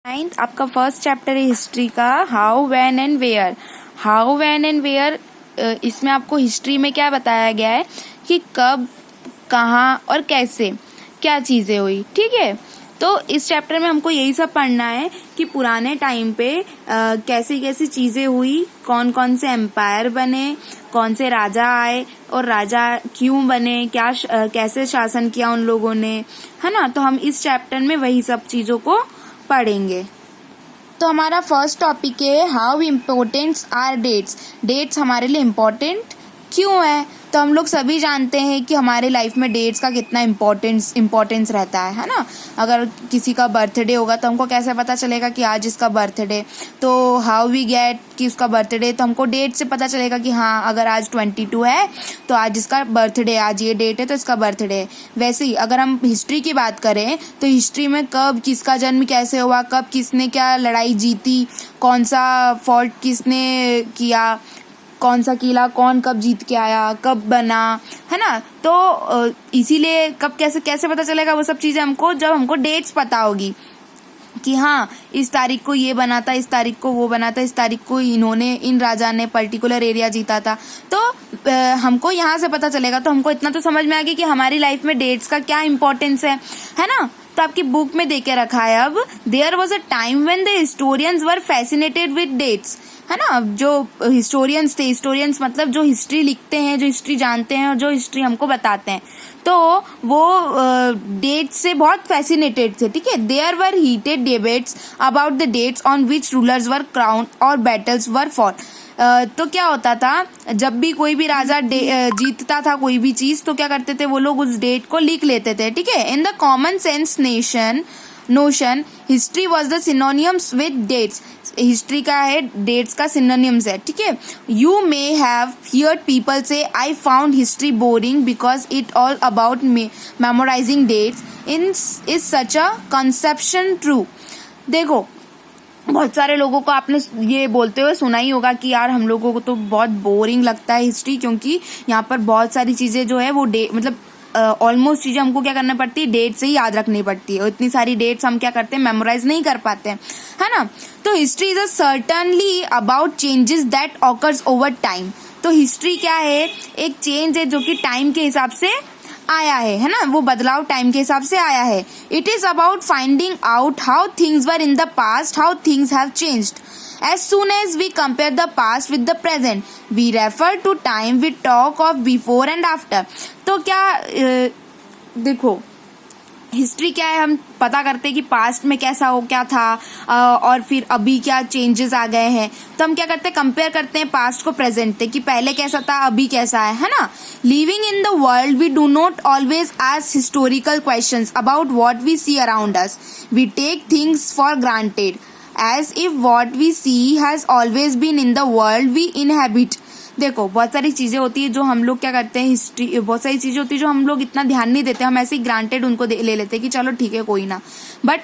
Ninth आपका first chapter है history का, how when and where. How when and where, इसमें आपको हिस्ट्री में क्या बताया गया है कि कब, कहाँ और कैसे क्या चीजें हुई। ठीक है, तो इस चैप्टर में हमको यही सब पढ़ना है कि पुराने टाइम पे कैसी कैसी चीजें हुई, कौन कौन से एम्पायर बने, कौन से राजा आए और राजा क्यों बने, क्या कैसे शासन किया उन लोगों ने, है ना। तो हम इस चैप्टर में वही सब चीजों को पढ़ेंगे। तो हमारा फर्स्ट टॉपिक है how important are dates. Dates हमारे लिए इम्पोर्टेंट क्यों है? तो हम लोग सभी जानते हैं कि हमारे लाइफ में डेट्स का कितना इम्पोर्टेंस रहता है ना। अगर किसी का बर्थडे होगा तो हमको कैसे पता चलेगा कि आज इसका बर्थडे, तो हाउ वी गेट कि उसका बर्थडे, तो हमको डेट से पता चलेगा कि हाँ अगर आज 22 है तो आज इसका बर्थडे, आज ये डेट है तो इसका बर्थडे है। वैसे ही अगर हम हिस्ट्री की बात करें तो हिस्ट्री में कब किसका जन्म कैसे हुआ, कब किसने क्या लड़ाई जीती, कौन सा फोर्ट किसने किया, कौन सा किला कौन कब जीत के आया, कब बना, है ना। तो इसीलिए कब कैसे कैसे पता चलेगा वो सब चीजें हमको, जब हमको डेट्स पता होगी कि हाँ इस तारीख को ये बना था, इस तारीख को वो बना था, इस तारीख को इन्होंने, इन राजा ने पर्टिकुलर एरिया जीता था। तो हमको यहाँ से पता चलेगा। तो हमको इतना तो समझ में आ गया कि हमारी लाइफ में डेट्स का क्या इम्पोर्टेंस है ना। तो आपकी बुक में दे के रखा है अब, there was a time when the historians were fascinated with dates, है ना। जो हिस्टोरियंस थे, हिस्टोरियंस मतलब जो हिस्ट्री लिखते हैं, जो हिस्ट्री जानते हैं और जो हिस्ट्री हमको बताते हैं, तो वो डेट्स से बहुत फैसिनेटेड थे। ठीक है, there were heated debates about the dates on which rulers were crowned और बैटल्स वर फॉट। तो क्या होता था, जब भी कोई भी राजा जीतता था कोई भी चीज, तो क्या करते थे वो लोग, उस डेट को लिख लेते थे। ठीक है, in the common sense notion history was the synonymous with dates. History का है, डेट्स का सिनोनियम्स है। ठीक है, you may have heard people say I found history boring because it all about memorising dates. Is such a conception true? देखो, बहुत सारे लोगों को आपने ये बोलते हुए सुना ही होगा कि यार हम लोगों को तो बहुत बोरिंग लगता है हिस्ट्री, क्योंकि यहाँ पर बहुत सारी चीजें जो है वो मतलब ऑलमोस्ट चीजें हमको क्या करना पड़ती है, डेट से ही याद रखनी पड़ती है। और इतनी सारी डेट्स हम क्या करते हैं, मेमोराइज नहीं कर पाते हैं, है ना। तो history is a certainly about changes that occurs over time. तो हिस्ट्री क्या है, एक चेंज है जो कि टाइम के हिसाब से आया है ना। वो बदलाव टाइम के हिसाब से आया है। It is about finding out how things were in the past, how things have changed. As soon as we compare the past with the present, we refer to time we talk of before and after. तो क्या देखो, history क्या है, हम पता करते हैं कि पास्ट में कैसा हो क्या था और फिर अभी क्या चेंजेस आ गए हैं। तो हम क्या करते हैं, कंपेयर करते हैं पास्ट को प्रेजेंट से कि पहले कैसा था अभी कैसा है ना। Living in the world we do not always ask historical questions about what we see around us. We take things for granted as if what we see has always been in the world we inhabit. देखो, बहुत सारी चीजें होती है जो हम लोग क्या करते हैं, हिस्ट्री बहुत सारी चीजें होती है जो हम लोग इतना ध्यान नहीं देते, हम ऐसे ही ग्रांटेड उनको ले लेते हैं कि चलो ठीक है कोई ना। बट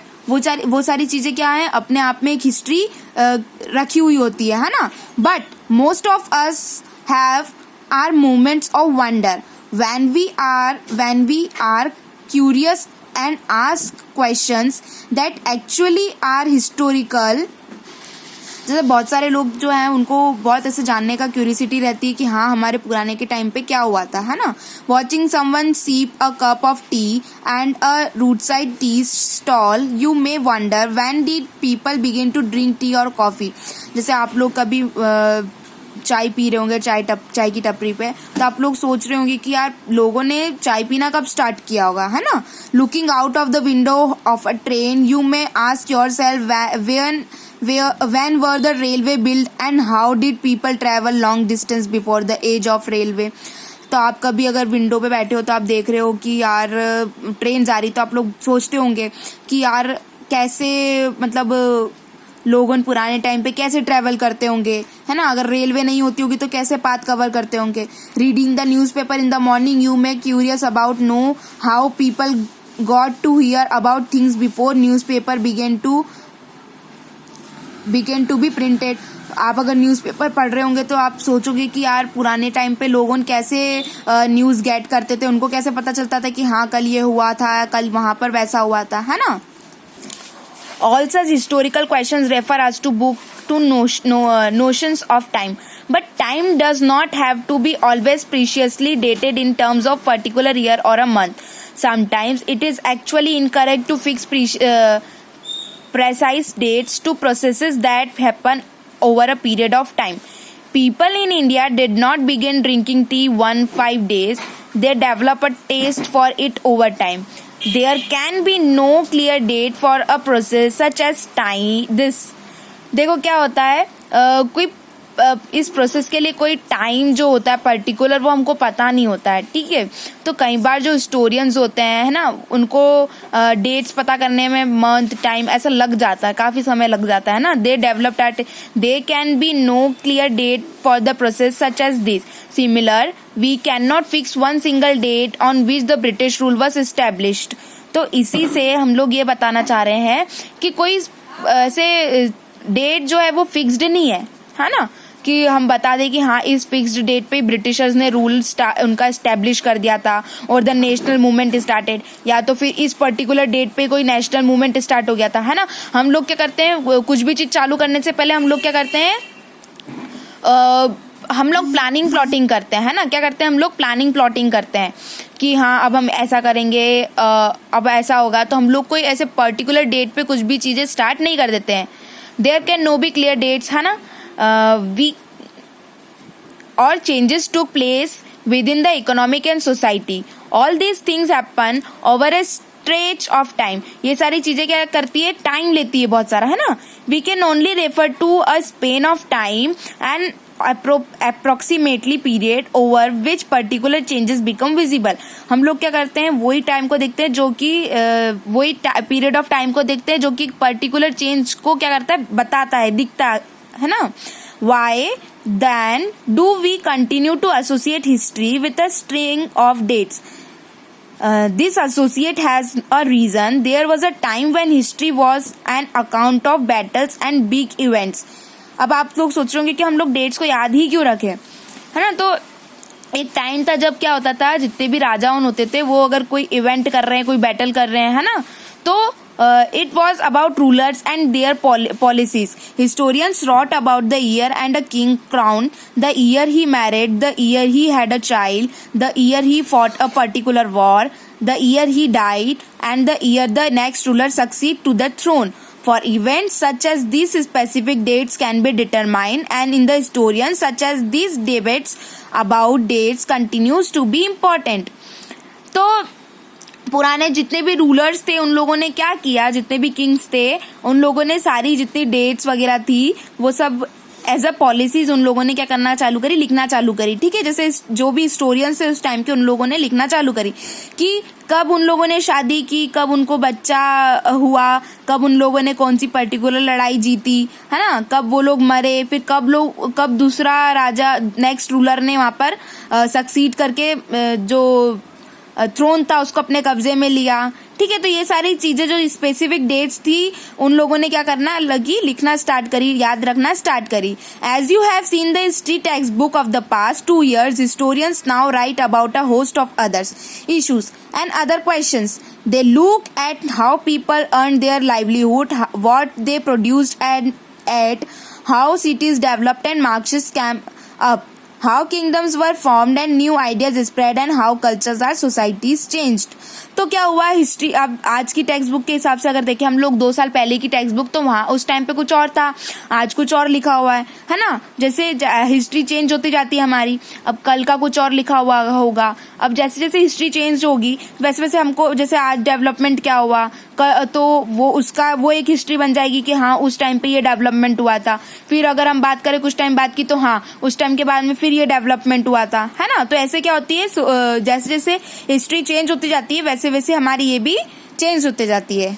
वो सारी चीजें क्या है, अपने आप में एक हिस्ट्री रखी हुई होती है ना। But most of us have our moments of wonder when we are curious and ask questions that actually are historical. जैसे बहुत सारे लोग जो हैं उनको बहुत ऐसे जानने का क्यूरियोसिटी रहती है कि हाँ हमारे पुराने के टाइम पे क्या हुआ था, है ना। Watching someone sip a cup of tea and a roadside tea stall, you may wonder when did people begin to drink tea और कॉफी। जैसे आप लोग कभी चाय पी रहे होंगे चाय की टपरी पे, तो आप लोग सोच रहे होंगे कि यार लोगों ने चाय पीना कब स्टार्ट किया होगा, है ना। Looking out of the window of a train, you may ask yourself when were the railway built and how did people travel long distance before the age of railway. तो आप कभी अगर विंडो पे बैठे हो तो आप देख रहे हो कि यार ट्रेन जा रही, तो आप लोग सोचते होंगे कि यार कैसे, मतलब लोगों पुराने टाइम पे कैसे ट्रैवल करते होंगे, है ना। अगर रेलवे नहीं होती होगी तो कैसे पाथ कवर करते होंगे। Reading the newspaper in the morning, you may curious about know how people got to hear about things before newspaper began to be printed. आप अगर न्यूज़पेपर पढ़ रहे होंगे तो आप सोचोगे कि यार पुराने टाइम पे लोगों कैसे न्यूज़ गेट करते थे, उनको कैसे पता चलता था कि हाँ कल ये हुआ था, कल वहाँ पर वैसा हुआ था, है ना। All such historical questions refer us to notions of time. But time does not have to be always preciously dated in terms of particular year or a month. Sometimes it is actually incorrect to fix precise dates to processes that happen over a period of time. People in India did not begin drinking tea 15 days. They developed a taste for it over time. There can be no clear date for a process such as time. देखो क्या होता है, कोई इस process के लिए कोई time जो होता है पर्टिकुलर वो हमको पता नहीं होता है, ठीक है। तो कई बार जो हिस्टोरियंस होते हैं है ना, उनको डेट्स पता करने में मंथ टाइम ऐसा लग जाता है, काफी समय लग जाता है ना। They developed at they can be no clear date for the process such as this. Similar we can not fix one single date on which the British rule was established. तो इसी से हम लोग ये बताना चाह रहे हैं कि कोई ऐसे डेट जो है वो फिक्स्ड नहीं है ना, कि हम बता दें कि हाँ इस फिक्स्ड डेट पे ब्रिटिशर्स ने रूल उनका एस्टेब्लिश कर दिया था और द नेशनल मूवमेंट स्टार्टेड, या तो फिर इस पर्टिकुलर डेट पे कोई नेशनल मूवमेंट स्टार्ट हो गया था, है ना। हम लोग क्या करते हैं, कुछ भी चीज चालू करने से पहले हम लोग क्या करते हैं, हम लोग प्लानिंग प्लॉटिंग करते हैं, है ना। क्या करते हैं हम लोग, प्लानिंग प्लॉटिंग करते हैं कि हाँ अब हम ऐसा करेंगे, अब ऐसा होगा। तो हम लोग कोई ऐसे पर्टिकुलर डेट पे कुछ भी चीजें स्टार्ट नहीं कर देते हैं। There can no be clear dates, है ना। We or changes took place within the economic and society. All these things happen over a stretch of time. ये सारी चीजें क्या करती है, टाइम लेती है बहुत सारा, है ना। We can only refer to a span of time and approximately period over which particular changes become visible. हम लोग क्या करते हैं, वही टाइम को देखते हैं जो कि वही पीरियड ऑफ टाइम को देखते हैं जो कि पर्टिकुलर चेंज को क्या करता है, बताता है, दिखता है ना। Why then do we continue to associate history with a string of dates? This associate has a reason. There was a time when history was an account of battles and big events. अब आप लोग सोच रहे होंगे कि हम लोग dates को याद ही क्यों रखें, है ना। तो एक टाइम था जब क्या होता था, जितने भी राजाओं होते थे वो अगर कोई इवेंट कर रहे हैं, कोई बैटल कर रहे हैं, है ना, तो it was about rulers and their policies. Historians wrote about the year and a king crowned, the year he married, the year he had a child, the year he fought a particular war, the year he died, and the year the next ruler succeed to the throne. For events such as these, specific dates can be determined, and in the historians such as these, debates about dates continues to be important. तो पुराने जितने भी rulers थे उन लोगों ने क्या किया, जितने भी किंग्स थे उन लोगों ने सारी जितनी डेट्स वगैरह थी वो सब एज अ पॉलिसीज उन लोगों ने क्या करना चालू करी, लिखना चालू करी, ठीक है। जैसे जो भी हिस्टोरियंस थे उस टाइम के उन लोगों ने लिखना चालू करी कि कब उन लोगों ने शादी की, कब उनको बच्चा हुआ, कब उन लोगों ने कौन सी पर्टिकुलर लड़ाई जीती, है ना, कब वो लोग मरे, फिर कब दूसरा राजा नेक्स्ट रूलर ने वहां पर सक्सीड करके जो थ्रोन था उसको अपने कब्जे में लिया, ठीक है। तो ये सारी चीजें जो स्पेसिफिक डेट्स थी उन लोगों ने क्या करना लगी, लिखना स्टार्ट करी, याद रखना स्टार्ट करी। As you have seen the history textbook of the past 2 years, historians now write about a host of others issues and other questions. They look at how people earned their livelihood, what they produced and at how cities developed and marches came up, how kingdoms were formed and new ideas spread, and how cultures or societies changed. तो क्या हुआ, history अब आज की text book के हिसाब से अगर देखें हम लोग 2 साल पहले की टेक्स्ट बुक, तो वहाँ उस टाइम पे कुछ और था, आज कुछ और लिखा हुआ है ना। जैसे हिस्ट्री चेंज होती जाती है हमारी, अब कल का कुछ और लिखा हुआ होगा। अब जैसे जैसे हिस्ट्री चेंज होगी वैसे वैसे हमको, जैसे आज डेवलपमेंट क्या हुआ तो वो एक हिस्ट्री बन जाएगी कि हाँ उस टाइम पे ये डेवलपमेंट हुआ था। फिर अगर हम बात करें कुछ टाइम बाद की, तो हाँ उस टाइम के बाद में फिर ये डेवलपमेंट हुआ था, है ना। तो ऐसे क्या होती है, जैसे जैसे हिस्ट्री चेंज होती जाती है वैसे वैसे हमारी ये भी चेंज होते जाती है।